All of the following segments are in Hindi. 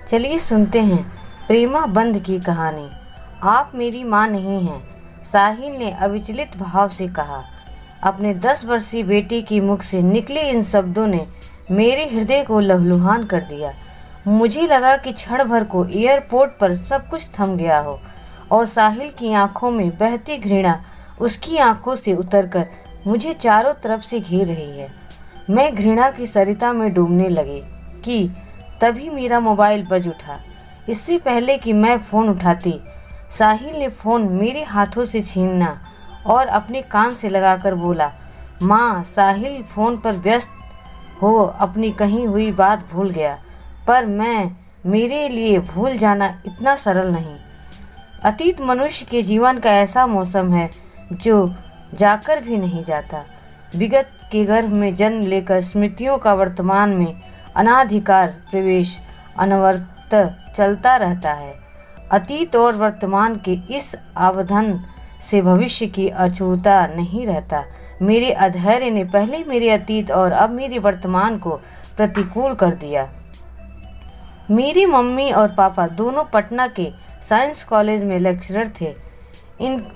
चलिए सुनते हैं प्रेमा बंध की कहानी। आप मेरी माँ नहीं हैं, साहिल ने अविचलित भाव से कहा। अपने 10 वर्षीय बेटे की मुख से निकले इन शब्दों ने मेरे हृदय को लहूलुहान कर दिया। मुझे लगा कि क्षण भर को एयरपोर्ट पर सब कुछ थम गया हो और साहिल की आंखों में बहती घृणा उसकी आंखों से उतरकर मुझे चारों तरफ से घेर रही है। मैं घृणा की सरिता में डूबने लगी कि तभी मेरा मोबाइल बज उठा। इससे पहले कि मैं फ़ोन उठाती, साहिल ने फ़ोन मेरे हाथों से छीना और अपने कान से लगाकर बोला, माँ, साहिल फ़ोन पर व्यस्त हो अपनी कही हुई बात भूल गया। पर मेरे लिए भूल जाना इतना सरल नहीं। अतीत मनुष्य के जीवन का ऐसा मौसम है जो जाकर भी नहीं जाता। विगत के गर्भ में जन्म लेकर स्मृतियों का वर्तमान में अनाधिकार प्रवेश अनवरत चलता रहता है। अतीत और वर्तमान के इस आबंधन से भविष्य की अछूता नहीं रहता। मेरे अधैर्य ने पहले मेरे अतीत और अब मेरे वर्तमान को प्रतिकूल कर दिया। मेरी मम्मी और पापा दोनों पटना के साइंस कॉलेज में लेक्चरर थे।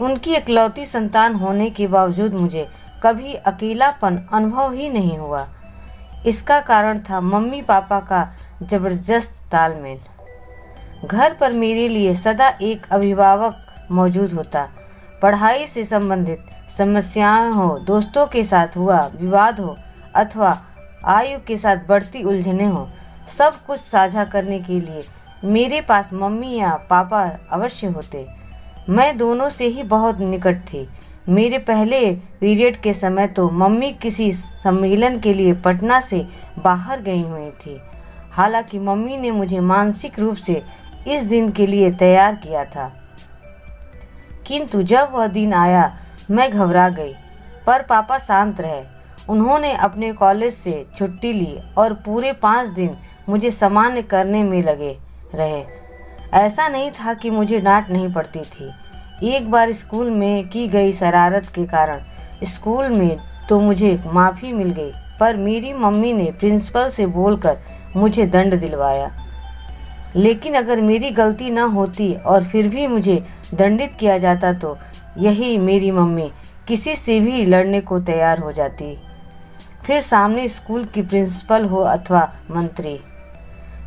उनकी इकलौती संतान होने के बावजूद मुझे कभी अकेलापन अनुभव ही नहीं हुआ। इसका कारण था मम्मी पापा का जबरदस्त तालमेल। घर पर मेरे लिए सदा एक अभिभावक मौजूद होता। पढ़ाई से संबंधित समस्याएं हो, दोस्तों के साथ हुआ विवाद हो अथवा आयु के साथ बढ़ती उलझनें हो, सब कुछ साझा करने के लिए मेरे पास मम्मी या पापा अवश्य होते। मैं दोनों से ही बहुत निकट थी। मेरे पहले पीरियड के समय तो मम्मी किसी सम्मेलन के लिए पटना से बाहर गई हुई थी। हालांकि मम्मी ने मुझे मानसिक रूप से इस दिन के लिए तैयार किया था, किंतु जब वह दिन आया मैं घबरा गई। पर पापा शांत रहे। उन्होंने अपने कॉलेज से छुट्टी ली और पूरे 5 दिन मुझे सामान्य करने में लगे रहे। ऐसा नहीं था कि मुझे डांट नहीं पड़ती थी। एक बार स्कूल में की गई शरारत के कारण स्कूल में तो मुझे माफ़ी मिल गई, पर मेरी मम्मी ने प्रिंसिपल से बोलकर मुझे दंड दिलवाया। लेकिन अगर मेरी गलती न होती और फिर भी मुझे दंडित किया जाता तो यही मेरी मम्मी किसी से भी लड़ने को तैयार हो जाती, फिर सामने स्कूल की प्रिंसिपल हो अथवा मंत्री।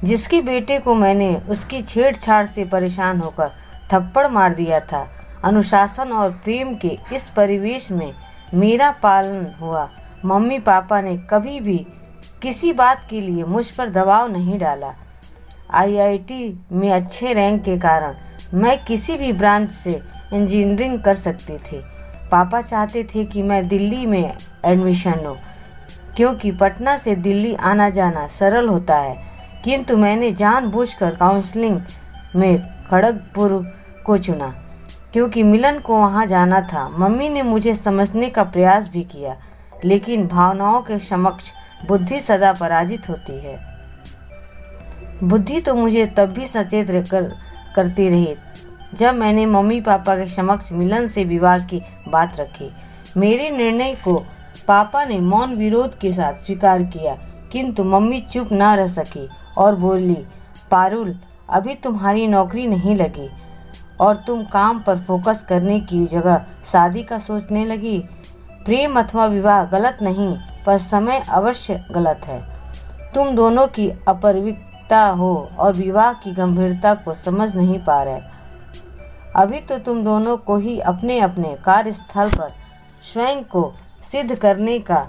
जिसके बेटे को मैंने उसकी छेड़छाड़ से परेशान होकर थप्पड़ मार दिया था। अनुशासन और प्रेम के इस परिवेश में मेरा पालन हुआ। मम्मी पापा ने कभी भी किसी बात के लिए मुझ पर दबाव नहीं डाला। आईआईटी में अच्छे रैंक के कारण मैं किसी भी ब्रांच से इंजीनियरिंग कर सकती थी। पापा चाहते थे कि मैं दिल्ली में एडमिशन लूँ, क्योंकि पटना से दिल्ली आना जाना सरल होता है। किंतु मैंने जानबूझकर काउंसलिंग में खड़गपुर को चुना, क्योंकि मिलन को वहाँ जाना था। मम्मी ने मुझे समझने का प्रयास भी किया, लेकिन भावनाओं के समक्ष बुद्धि सदा पराजित होती है। बुद्धि तो मुझे तब भी सचेत करती रही जब मैंने मम्मी पापा के समक्ष मिलन से विवाह की बात रखी। मेरे निर्णय को पापा ने मौन विरोध के साथ स्वीकार किया, किंतु मम्मी चुप ना रह सकी और बोली, पारुल, अभी तुम्हारी नौकरी नहीं लगी और तुम काम पर फोकस करने की जगह शादी का सोचने लगी। प्रेम अथवा विवाह गलत नहीं, पर समय अवश्य गलत है। तुम दोनों की अपरिपक्वता हो और विवाह की गंभीरता को समझ नहीं पा रहे। अभी तो तुम दोनों को ही अपने अपने कार्यस्थल पर स्वयं को सिद्ध करने का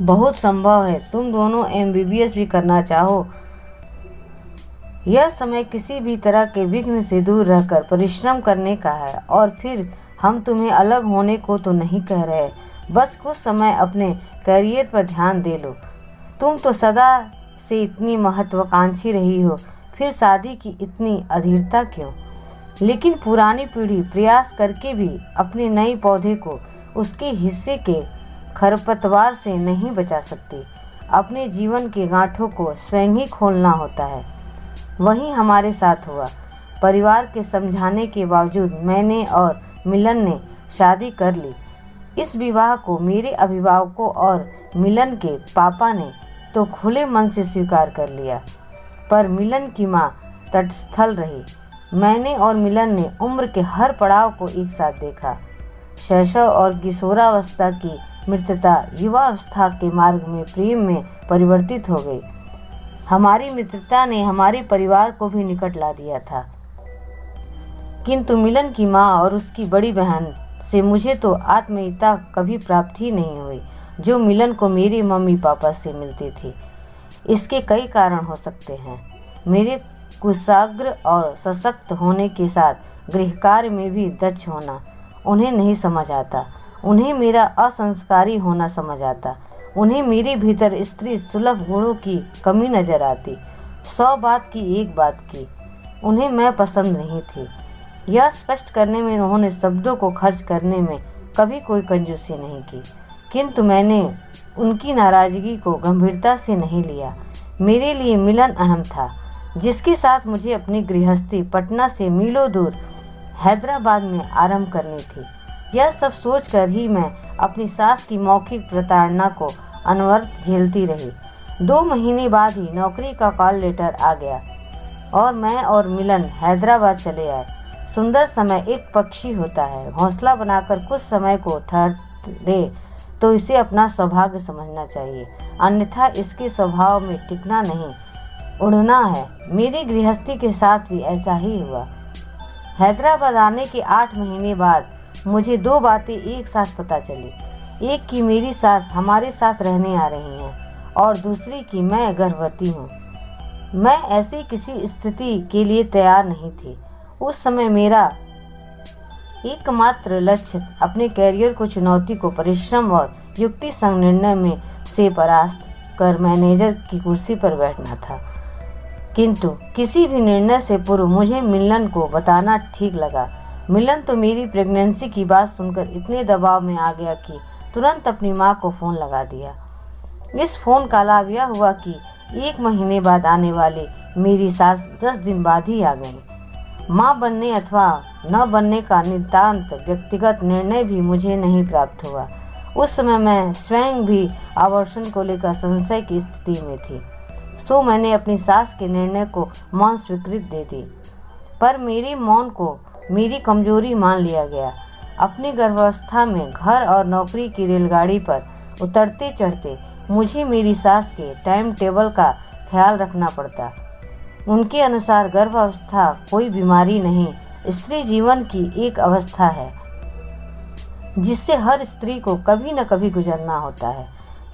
बहुत संभव है। तुम दोनों एमबीबीएस भी करना चाहो। यह समय किसी भी तरह के विघ्न से दूर रहकर परिश्रम करने का है। और फिर हम तुम्हें अलग होने को तो नहीं कह रहे, बस कुछ समय अपने करियर पर ध्यान दे लो। तुम तो सदा से इतनी महत्वाकांक्षी रही हो, फिर शादी की इतनी अधीरता क्यों? लेकिन पुरानी पीढ़ी प्रयास करके भी अपने नए पौधे को उसके हिस्से के खरपतवार से नहीं बचा सकती। अपने जीवन के गांठों को स्वयं ही खोलना होता है। वही हमारे साथ हुआ। परिवार के समझाने के बावजूद मैंने और मिलन ने शादी कर ली। इस विवाह को मेरे अभिभावकों और मिलन के पापा ने तो खुले मन से स्वीकार कर लिया। पर मिलन की माँ तटस्थल रही। मैंने और मिलन ने उम्र के हर पड़ाव को एक साथ देखा। शैशव और किशोरावस्था की मित्रता युवावस्था के मार्ग में प्रेम में परिवर्तित हो गई। हमारी मित्रता ने हमारे परिवार को भी निकट ला दिया था, किंतु मिलन की माँ और उसकी बड़ी बहन से मुझे तो आत्मीयता कभी प्राप्त ही नहीं हुई जो मिलन को मेरे मम्मी पापा से मिलती थी। इसके कई कारण हो सकते हैं। मेरे कुशाग्र और सशक्त होने के साथ गृह कार्य में भी दक्ष होना उन्हें नहीं समझ आता। उन्हें मेरा असंस्कारी होना समझ आता। उन्हें मेरे भीतर स्त्री सुलभ गुणों की कमी नजर आती। 100 बात की एक बात की, उन्हें मैं पसंद नहीं थी। यह स्पष्ट करने में उन्होंने शब्दों को खर्च करने में कभी कोई कंजूसी नहीं की, किंतु मैंने उनकी नाराजगी को गंभीरता से नहीं लिया। मेरे लिए मिलन अहम था, जिसके साथ मुझे अपनी गृहस्थी पटना से मीलों दूर हैदराबाद में आरंभ करनी थी। यह सब सोचकर ही मैं अपनी सास की मौखिक प्रताड़ना को अनवरत झेलती रही। 2 महीने बाद ही नौकरी का कॉल लेटर आ गया और मैं और मिलन हैदराबाद चले आए। सुंदर समय एक पक्षी होता है, घोंसला बनाकर कुछ समय को ठहरे तो इसे अपना सौभाग्य समझना चाहिए, अन्यथा इसके स्वभाव में टिकना नहीं, उड़ना है। मेरी गृहस्थी के साथ भी ऐसा ही हुआ। हैदराबाद आने के 8 महीने बाद मुझे 2 बातें एक साथ पता चली। एक कि मेरी सास हमारे साथ रहने आ रही हैं और दूसरी कि मैं गर्भवती हूँ। मैं ऐसी किसी स्थिति के लिए तैयार नहीं थी। उस समय मेरा एकमात्र लक्ष्य अपने कैरियर को चुनौती को परिश्रम और युक्ति संग निर्णय में से परास्त कर मैनेजर की कुर्सी पर बैठना था। किंतु किसी भी निर्णय से पूर्व मुझे मिलन को बताना ठीक लगा। मिलन तो मेरी प्रेगनेंसी की बात सुनकर इतने दबाव में आ गया कि तुरंत अपनी माँ को फ़ोन लगा दिया। इस फोन का लाभ यह हुआ कि 1 महीने बाद आने वाली मेरी सास 10 दिन बाद ही आ गई। माँ बनने अथवा न बनने का नितांत व्यक्तिगत निर्णय भी मुझे नहीं प्राप्त हुआ। उस समय मैं स्वयं भी आवर्षण को लेकर संशय की स्थिति में थी, सो मैंने अपनी सास के निर्णय को मौन स्वीकृति दे दी। पर मेरे मौन को मेरी कमजोरी मान लिया गया। अपनी गर्भावस्था में घर और नौकरी की रेलगाड़ी पर उतरते चढ़ते मुझे मेरी सास के टाइम टेबल का ख्याल रखना पड़ता। उनके अनुसार गर्भावस्था कोई बीमारी नहीं, स्त्री जीवन की एक अवस्था है जिससे हर स्त्री को कभी न कभी गुजरना होता है।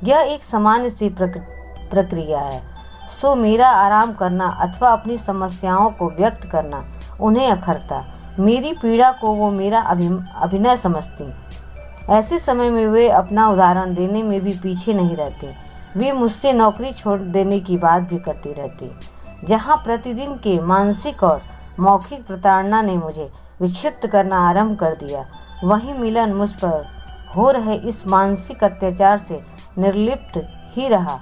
यह एक सामान्य सी प्रक्रिया है। सो मेरा आराम करना अथवा अपनी समस्याओं को व्यक्त करना उन्हें अखरता। मेरी पीड़ा को वो मेरा अभिनय समझती। ऐसे समय में वे अपना उदाहरण देने में भी पीछे नहीं रहते। वे मुझसे नौकरी छोड़ देने की बात भी करती रहती। जहाँ प्रतिदिन के मानसिक और मौखिक प्रताड़ना ने मुझे विक्षिप्त करना आरंभ कर दिया, वहीं मिलन मुझ पर हो रहे इस मानसिक अत्याचार से निर्लिप्त ही रहा।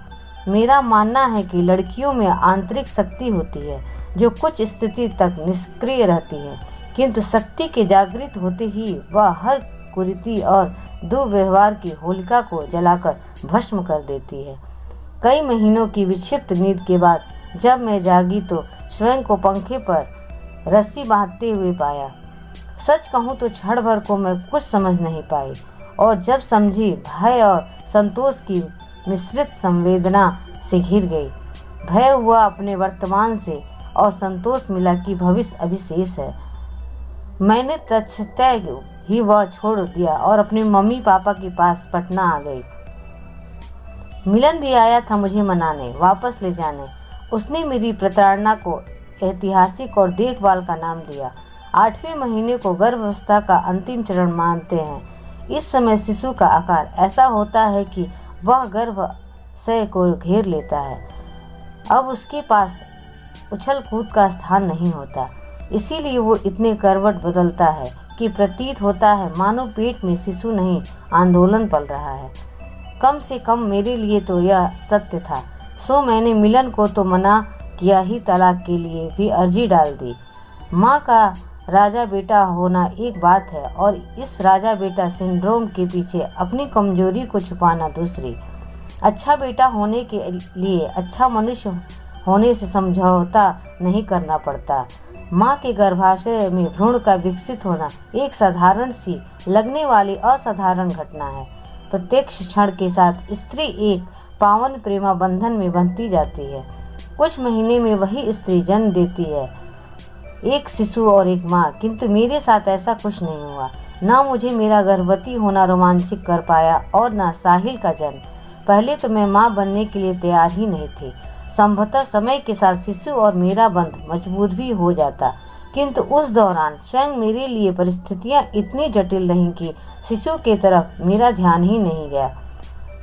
मेरा मानना है कि लड़कियों में आंतरिक शक्ति होती है जो कुछ स्थिति तक निष्क्रिय रहती है, किंतु शक्ति के जागृत होते ही वह हर कुरीति और दुर्व्यवहार की होलिका को जलाकर भस्म कर देती है। कई महीनों की विक्षिप्त नींद के बाद जब मैं जागी तो स्वयं को पंखे पर रस्सी बांधते हुए पाया। सच कहूँ तो क्षण भर को मैं कुछ समझ नहीं पाई, और जब समझी भय और संतोष की मिश्रित संवेदना से घिर गई। भय हुआ अपने वर्तमान से और संतोष मिला कि भविष्य अभी शेष है। मैंने तत्क्षण ही वह छोड़ दिया और अपने मम्मी पापा के पास पटना आ गई। मिलन भी आया था मुझे मनाने, वापस ले जाने। उसने मेरी प्रताड़ना को ऐतिहासिक और देखभाल का नाम दिया। 8वें महीने को गर्भावस्था का अंतिम चरण मानते हैं। इस समय शिशु का आकार ऐसा होता है कि वह गर्भाशय को घेर लेता है। अब उसके पास उछल कूद का स्थान नहीं होता, इसीलिए वो इतने करवट बदलता है कि प्रतीत होता है मानो पेट में शिशु नहीं आंदोलन पल रहा है। कम से कम मेरे लिए तो यह सत्य था। सो मैंने मिलन को तो मना किया ही, तलाक के लिए भी अर्जी डाल दी। माँ का राजा बेटा होना एक बात है और इस राजा बेटा सिंड्रोम के पीछे अपनी कमजोरी को छुपाना दूसरी। अच्छा बेटा होने के लिए अच्छा मनुष्य होने से समझौता नहीं करना पड़ता। माँ के गर्भाशय में भ्रूण का विकसित होना एक साधारण सी लगने वाली असाधारण घटना है। प्रत्येक क्षण के साथ स्त्री एक पावन प्रेमा बंधन में बंधती जाती है। कुछ महीने में वही स्त्री जन्म देती है, एक शिशु और एक माँ। किंतु मेरे साथ ऐसा कुछ नहीं हुआ। ना मुझे मेरा गर्भवती होना रोमांचित कर पाया और ना साहिल का जन्म। पहले तो मैं माँ बनने के लिए तैयार ही नहीं थी। संभवतः समय के साथ शिशु और मेरा बंध मजबूत भी हो जाता, किंतु उस दौरान स्वयं मेरे लिए परिस्थितियाँ इतनी जटिल रहीं कि शिशु की तरफ मेरा ध्यान ही नहीं गया।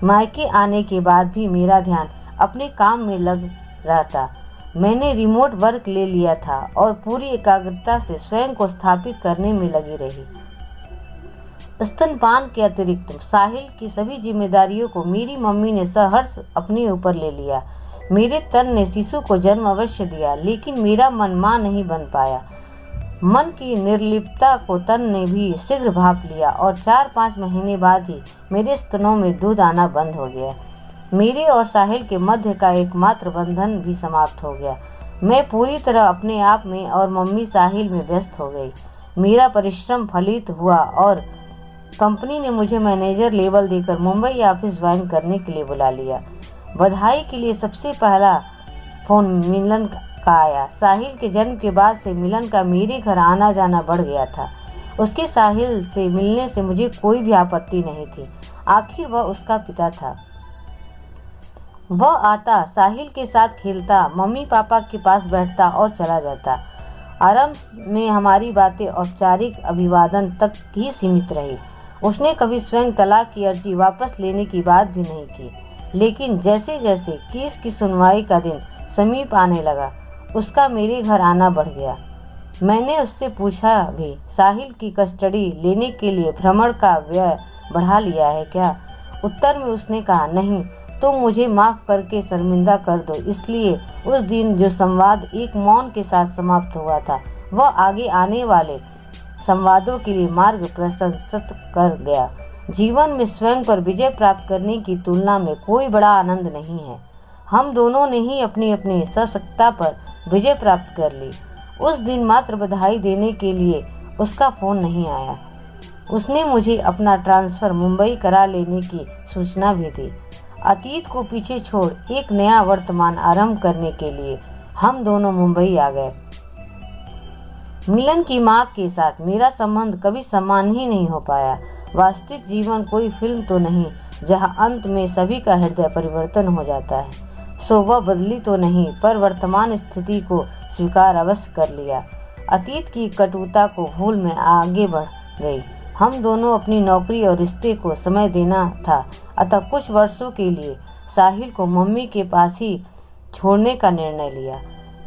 मायके आने के बाद भी मेरा ध्यान अपने काम में लग रहता। मैंने रिमोट वर्क ले लिया था और पूरी एकाग्रता से स्वयं को स्थापित करने में लगी रही। स्तनपान के अतिरिक्त साहिल की सभी जिम्मेदारियों को मेरी मम्मी ने सहर्ष अपने ऊपर ले लिया। मेरे तन ने शिशु को जन्म अवश्य दिया, लेकिन मेरा मन मां नहीं बन पाया। मन की निर्लिप्तता को तन ने भी शीघ्र भांप लिया और 4-5 महीने बाद ही मेरे स्तनों में दूध आना बंद हो गया। मेरे और साहिल के मध्य का एकमात्र बंधन भी समाप्त हो गया। मैं पूरी तरह अपने आप में और मम्मी साहिल में व्यस्त हो गई। मेरा परिश्रम फलित हुआ और कंपनी ने मुझे मैनेजर लेवल देकर मुंबई ऑफिस ज्वाइन करने के लिए बुला लिया। बधाई के लिए सबसे पहला फोन मिलन का आया। साहिल के जन्म के बाद से मिलन का मेरे घर आना जाना बढ़ गया था। उसके साहिल से मिलने से मुझे कोई भी आपत्ति नहीं थी। आखिर वह उसका पिता था। वह आता, साहिल के साथ खेलता, मम्मी पापा के पास बैठता और चला जाता। आरंभ में हमारी बातें औपचारिक अभिवादन तक ही सीमित रही। उसने कभी स्वयं तलाक की अर्जी वापस लेने की बात भी नहीं की। लेकिन जैसे जैसे केस की सुनवाई का दिन समीप आने लगा, उसका मेरे घर आना बढ़ गया। मैंने उससे पूछा भी, साहिल की कस्टडी लेने के लिए भ्रमण का व्यय बढ़ा लिया है क्या? उत्तर में उसने कहा, नहीं, तुम मुझे माफ़ करके शर्मिंदा कर दो। इसलिए उस दिन जो संवाद एक मौन के साथ समाप्त हुआ था, वह आगे आने वाले संवादों के लिए मार्ग प्रशस्त कर गया। जीवन में स्वयं पर विजय प्राप्त करने की तुलना में कोई बड़ा आनंद नहीं है। हम दोनों ने ही अपनी अपनी सशक्तता पर विजय प्राप्त कर ली। उस दिन मात्र बधाई देने के लिए उसका फ़ोन नहीं आया। उसने मुझे अपना ट्रांसफ़र मुंबई करा लेने की सूचना भी दी। अतीत को पीछे छोड़ एक नया वर्तमान आरंभ करने के लिए हम दोनों मुंबई आ गए। मिलन की माँ के साथ मेरा संबंध कभी समान ही नहीं हो पाया। वास्तविक जीवन कोई फिल्म तो नहीं जहां अंत में सभी का हृदय परिवर्तन हो जाता है। सो वह बदली तो नहीं, पर वर्तमान स्थिति को स्वीकार अवश्य कर लिया। अतीत की कटुता को भूल में आगे बढ़ गई। हम दोनों अपनी नौकरी और रिश्ते को समय देना था, अतः कुछ वर्षों के लिए साहिल को मम्मी के पास ही छोड़ने का निर्णय लिया।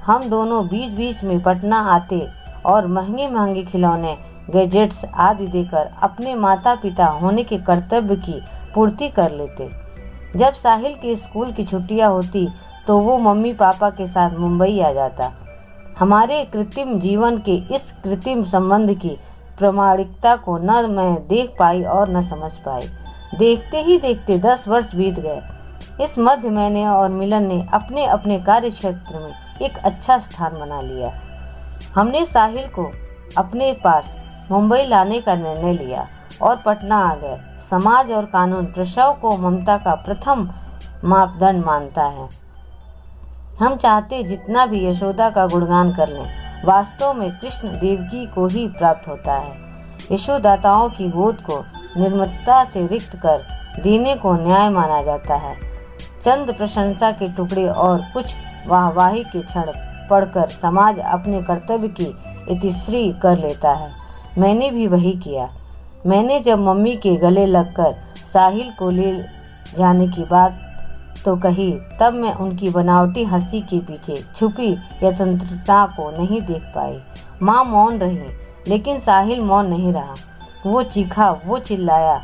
हम दोनों बीच बीच में पटना आते और महंगे महंगे खिलौने, गैजेट्स आदि देकर अपने माता पिता होने के कर्तव्य की पूर्ति कर लेते। जब साहिल के स्कूल की छुट्टियां होती तो वो मम्मी पापा के साथ मुंबई आ जाता। हमारे कृत्रिम जीवन के इस कृत्रिम संबंध की प्रामाणिकता को न मैं देख पाई और न समझ पाई। देखते ही देखते 10 वर्ष बीत गए। इस मध्य मैंने और मिलन ने अपने अपने कार्य क्षेत्र में एक अच्छा स्थान बना लिया। हमने साहिल को अपने पास मुंबई लाने का निर्णय लिया और पटना आ गए। समाज और कानून प्रसव को ममता का प्रथम मापदंड मानता है। हम चाहते जितना भी यशोदा का गुणगान कर लें, वास्तव में कृष्ण देवकी को ही प्राप्त होता है। यशोदाताओं की गोद को निर्ममता से रिक्त कर देने को न्याय माना जाता है। चंद प्रशंसा के टुकड़े और कुछ वाहवाही के क्षण पढ़कर समाज अपने कर्तव्य की इतिश्री कर लेता है। मैंने भी वही किया। मैंने जब मम्मी के गले लगकर साहिल को ले जाने की बात तो कही, तब मैं उनकी बनावटी हंसी के पीछे छुपी यतंत्रता को नहीं देख पाई। माँ मौन रही, लेकिन साहिल मौन नहीं रहा। वो चीखा, वो चिल्लाया,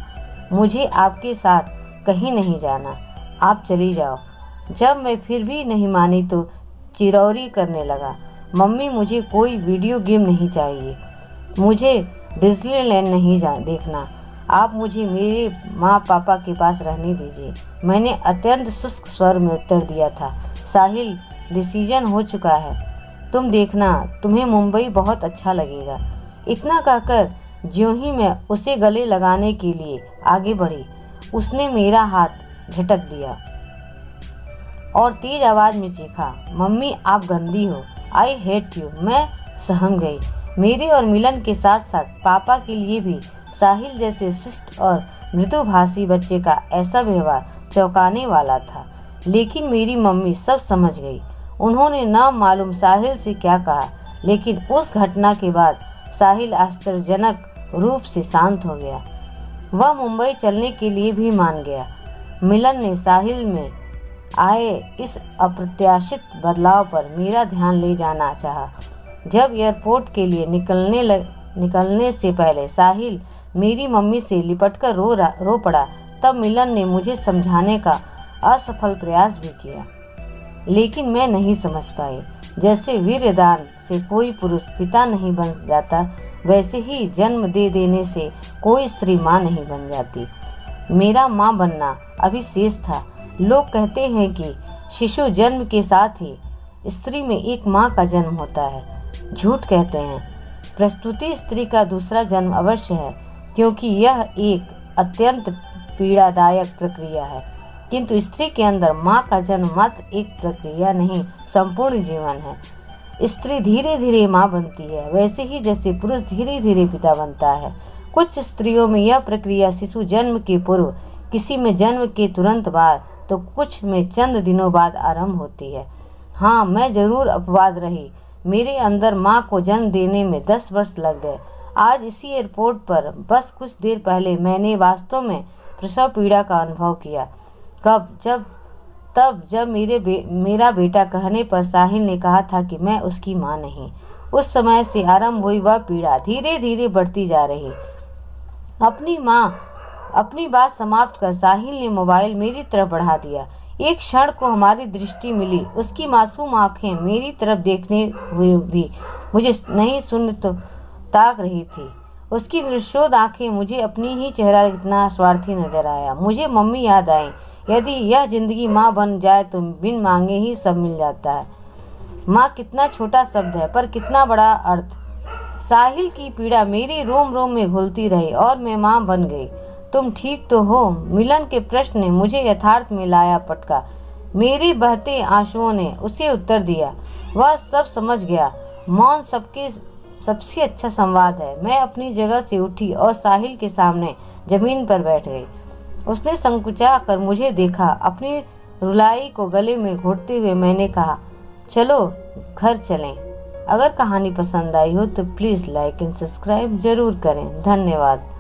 मुझे आपके साथ कहीं नहीं जाना, आप चली जाओ। जब मैं फिर भी नहीं मानी तो चिरौरी करने लगा, मम्मी मुझे कोई वीडियो गेम नहीं चाहिए, मुझे डिज्नीलैंड नहीं देखना, आप मुझे मेरे माँ पापा के पास रहने दीजिए। मैंने अत्यंत शुष्क स्वर में उत्तर दिया था। साहिल डिसीजन हो चुका है। तुम देखना, तुम्हें मुंबई बहुत अच्छा लगेगा। इतना कहकर ज्यों ही मैं उसे गले लगाने के लिए आगे बढ़ी, उसने मेरा हाथ झटक दिया और तेज आवाज में चीखा, मम्मी आप गंदी हो, आई हेट यू। मैं सहम गई। मेरे और मिलन के साथ साथ पापा के लिए भी साहिल जैसे शिष्ट और मृदुभाषी बच्चे का ऐसा व्यवहार चौंकाने वाला था। लेकिन मेरी मम्मी सब समझ गई। उन्होंने न मालूम साहिल से क्या कहा, लेकिन उस घटना के बाद साहिल आश्चर्यजनक रूप से शांत हो गया। वह मुंबई चलने के लिए भी मान गया। मिलन ने साहिल में आए इस अप्रत्याशित बदलाव पर मेरा ध्यान ले जाना चाहा। जब एयरपोर्ट के लिए निकलने से पहले साहिल मेरी मम्मी से लिपटकर रो पड़ा, तब मिलन ने मुझे समझाने का असफल प्रयास भी किया, लेकिन मैं नहीं समझ पाई। जैसे वीर्यदान से कोई पुरुष पिता नहीं बन जाता, वैसे ही जन्म दे देने से कोई स्त्री माँ नहीं बन जाती। मेरा माँ बनना अभी शेष था। लोग कहते हैं कि शिशु जन्म के साथ ही स्त्री में एक माँ का जन्म होता है। झूठ कहते हैं। प्रस्तुति स्त्री का दूसरा जन्म अवश्य है, क्योंकि यह एक अत्यंत पीड़ादायक प्रक्रिया है। किंतु स्त्री के अंदर माँ का जन्म मात्र एक प्रक्रिया नहीं, संपूर्ण जीवन है। स्त्री धीरे धीरे माँ बनती है, वैसे ही जैसे पुरुष धीरे धीरे पिता बनता है। कुछ स्त्रियों में यह प्रक्रिया शिशु जन्म के पूर्व, किसी में जन्म के तुरंत बाद, तो कुछ में चंद दिनों बाद आरंभ होती है। हाँ, मैं जरूर अपवाद रही। मेरे अंदर माँ को जन्म देने में 10 वर्ष लग गए। आज इसी एयरपोर्ट पर बस कुछ देर पहले मैंने वास्तव में प्रसव पीड़ा का अनुभव किया। जब मेरा बेटा कहने पर साहिल ने कहा था कि मैं उसकी माँ नहीं। उस समय से आरंभ हुई वह पीड़ा धीरे धीरे बढ़ती जा रही। अपनी बात समाप्त कर साहिल ने मोबाइल मेरी तरफ बढ़ा दिया। एक क्षण को हमारी दृष्टि मिली। उसकी मासूम आंखें मेरी तरफ देखने हुए भी मुझे नहीं सुन तो ताक रही थी। उसकी निरुद्देश आंखें मुझे अपनी ही चेहरा इतना स्वार्थी नजर आया। मुझे मम्मी याद आई। यदि यह जिंदगी माँ बन जाए तो बिन मांगे ही सब मिल जाता है। माँ कितना छोटा शब्द है, पर कितना बड़ा अर्थ। साहिल की पीड़ा मेरी रोम रोम में घुलती रही और मैं माँ बन गई। तुम ठीक तो हो? मिलन के प्रश्न ने मुझे यथार्थ में लाया पटका। मेरे बहते आंसुओं ने उसे उत्तर दिया। वह सब समझ गया। मौन सबसे अच्छा संवाद है। मैं अपनी जगह से उठी और साहिल के सामने जमीन पर बैठ गई। उसने संकुचा कर मुझे देखा। अपनी रुलाई को गले में घोटते हुए मैंने कहा, चलो घर चलें। अगर कहानी पसंद आई हो तो प्लीज़ लाइक एंड सब्सक्राइब जरूर करें। धन्यवाद।